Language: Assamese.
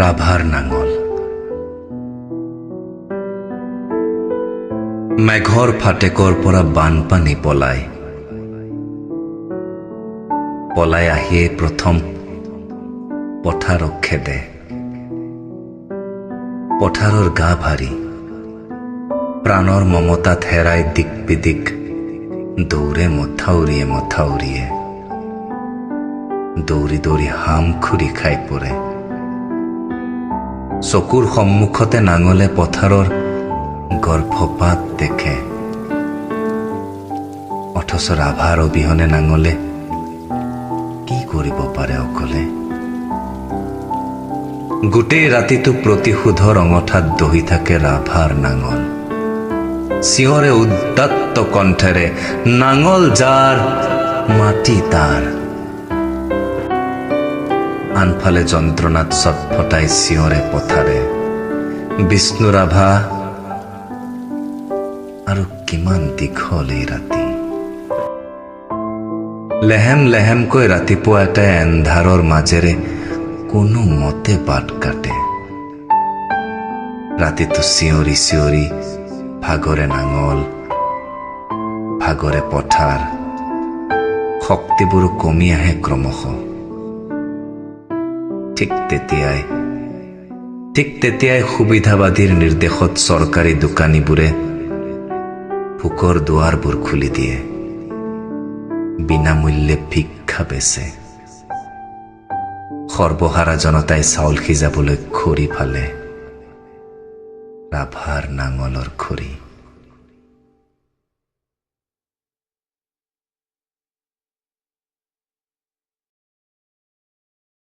ৰাভাৰ নাঙল। মেঘৰ ফাটেকৰ পৰা বানপানী পলাই আহিয়ে প্ৰথম পথাৰক খেদে। পথাৰৰ গা ভাৰী প্ৰাণৰ মমতাত হেৰাই দিক বিদিক দৌৰে মথাউৰিয়ে দৌৰি দৌৰি হাম খুৰি খাই পৰে। চকুৰ সন্মুখতে নাঙলে পথাৰৰ গৰ্ভপাত দেখে, অথচ ৰাভাৰ অবিহনে নাঙলে কি কৰিব পাৰে অকলে? গোটেই ৰাতিটো প্ৰতিশোধৰ অঙঠাত দহি থাকে ৰাভাৰ নাঙল। চিঞৰে উদ্যত্ত কণ্ঠেৰে, নাঙল যাৰ মাটি তাৰ। আনফালে যন্ত্ৰণাত ছটফটাই চিঞৰে পথাৰে, বিষ্ণু ৰাভা আৰু কিমান দীঘল এই ৰাতি। লেহেম লেহেমকৈ ৰাতিপুৱা এটাই এন্ধাৰৰ মাজেৰে কোনো মতে বাট কাটে। ৰাতিটো চিঞৰি চিঞৰি ভাগৰে নাঙল, ভাগৰে পথাৰ, শক্তিবোৰ কমি আহে ক্ৰমশ। ঠিক তেতিয়াই সুবিধাবাদীৰ নিৰ্দেশত চৰকাৰী দোকানীবোৰে ভোকৰ দুৱাৰবোৰ খুলি দিয়ে, বিনামূল্যে ভিক্ষা বেচে। সৰ্বহাৰা জনতাই চাউল সিজাবলৈ খৰি ফালে, ৰাভাৰ নাঙলৰ খৰি।